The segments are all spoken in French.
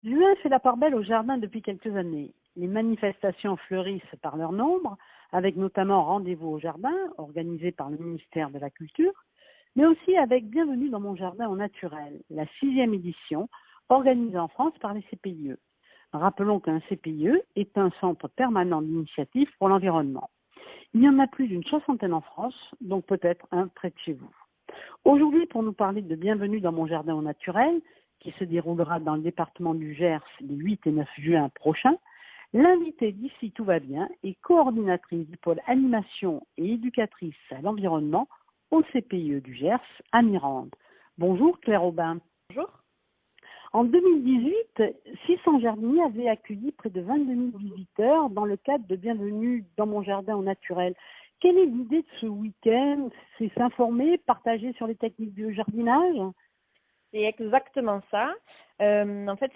Juin fait la part belle au jardin depuis quelques années. Les manifestations fleurissent par leur nombre, avec notamment Rendez-vous au jardin, organisé par le ministère de la Culture, mais aussi avec Bienvenue dans mon jardin au naturel, la 6e édition, organisée en France par les CPIE. Rappelons qu'un CPIE est un centre permanent d'initiative pour l'environnement. Il y en a plus d'une soixantaine en France, donc peut-être un près de chez vous. Aujourd'hui, pour nous parler de Bienvenue dans mon jardin au naturel, qui se déroulera dans le département du Gers les 8 et 9 juin prochains, l'invitée d'ici Tout va bien est coordinatrice du pôle animation et éducatrice à l'environnement au CPIE du Gers à Mirande. Bonjour Claire Aubin. Bonjour. En 2018, 600 jardiniers avaient accueilli près de 22 000 visiteurs dans le cadre de Bienvenue dans mon jardin au naturel. Quelle est l'idée de ce week-end? C'est s'informer, partager sur les techniques de jardinage? C'est exactement ça. En fait,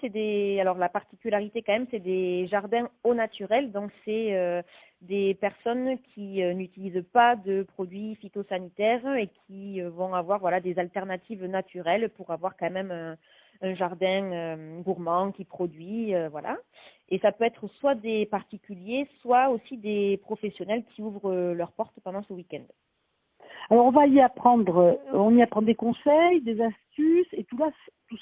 alors la particularité quand même, c'est des jardins au naturel. Donc, c'est des personnes qui n'utilisent pas de produits phytosanitaires et qui vont avoir des alternatives naturelles pour avoir quand même un jardin gourmand qui produit, voilà. Et ça peut être soit des particuliers, soit aussi des professionnels qui ouvrent leurs portes pendant ce week-end. Alors on y apprend des conseils, des astuces et tout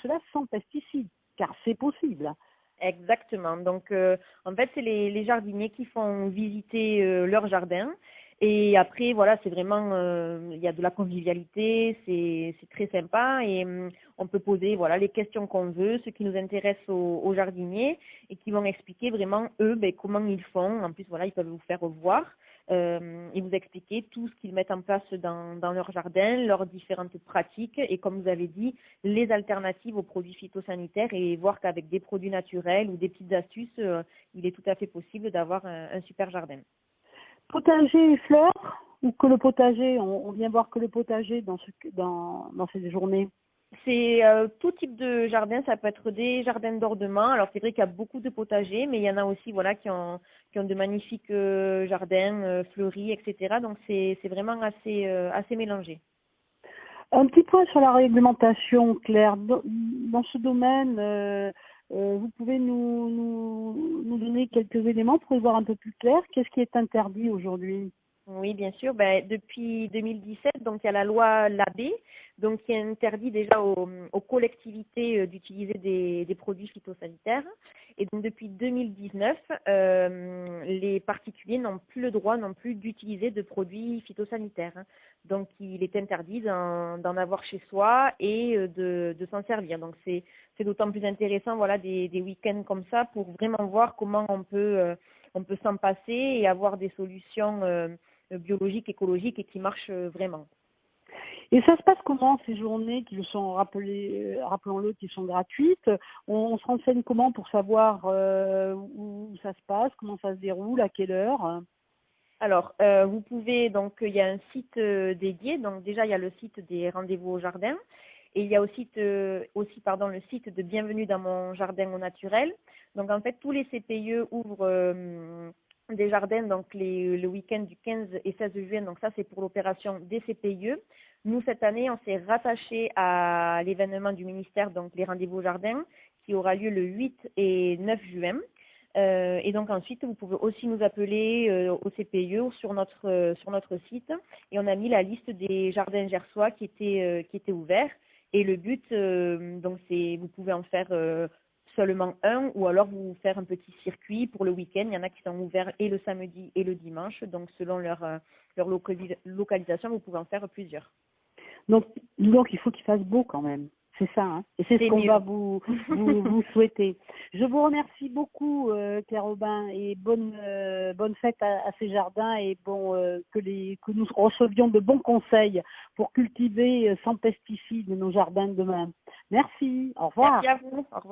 cela sans pesticides, car c'est possible. Exactement. Donc, en fait, c'est les jardiniers qui font visiter leur jardin. Et après, voilà, c'est vraiment, il y a de la convivialité, c'est très sympa et on peut poser, voilà, les questions qu'on veut, ce qui nous intéresse aux jardiniers et qui vont expliquer vraiment, eux, comment ils font. En plus, voilà, ils peuvent vous faire voir et vous expliquer tout ce qu'ils mettent en place dans leur jardin, leurs différentes pratiques et comme vous avez dit, les alternatives aux produits phytosanitaires et voir qu'avec des produits naturels ou des petites astuces, il est tout à fait possible d'avoir un super jardin. Potager et fleurs, ou que le potager, on vient voir que le potager dans ces journées. C'est tout type de jardin, ça peut être des jardins d'ornement. Alors c'est vrai qu'il y a beaucoup de potagers, mais il y en a aussi qui ont de magnifiques jardins fleuris, etc. Donc c'est vraiment assez mélangé. Un petit point sur la réglementation, Claire. Dans ce domaine, vous pouvez nous donner quelques éléments pour y voir un peu plus clair. Qu'est-ce qui est interdit aujourd'hui? Oui, bien sûr. Depuis 2017, donc il y a la loi Labé, donc qui interdit déjà aux collectivités d'utiliser des produits phytosanitaires. Et donc depuis 2019, les particuliers n'ont plus le droit non plus d'utiliser de produits phytosanitaires. Donc il est interdit d'en avoir chez soi et de s'en servir. Donc c'est d'autant plus intéressant, voilà, des week-ends comme ça pour vraiment voir comment on peut s'en passer et avoir des solutions biologiques, écologiques et qui marchent vraiment. Et ça se passe comment ces journées qui sont rappelons-le, qui sont gratuites? On se renseigne comment pour savoir où ça se passe, comment ça se déroule, à quelle heure? Alors, vous pouvez, donc, il y a un site dédié. Donc, déjà, il y a le site des rendez-vous au jardin. Et il y a aussi, le site de Bienvenue dans mon jardin au naturel. Donc, en fait, tous les CPIE ouvrent des jardins donc le week-end du 15 et 16 juin. Donc, ça, c'est pour l'opération des CPIE. Nous, cette année, on s'est rattaché à l'événement du ministère, donc les rendez-vous au jardin, qui aura lieu le 8 et 9 juin. Et donc ensuite, vous pouvez aussi nous appeler au CPIE ou sur notre site. Et on a mis la liste des jardins gersois qui étaient ouverts. Et le but, donc c'est, vous pouvez en faire seulement un, ou alors vous faire un petit circuit pour le week-end. Il y en a qui sont ouverts et le samedi et le dimanche. Donc selon leur localisation, vous pouvez en faire plusieurs. Donc il faut qu'il fasse beau quand même. C'est ça, hein. Et c'est ce qu'on va vous souhaiter. Je vous remercie beaucoup, Claire Aubin, et bonne fête à ces jardins et que nous recevions de bons conseils pour cultiver sans pesticides nos jardins de demain. Merci, au revoir. Merci à vous. Au revoir.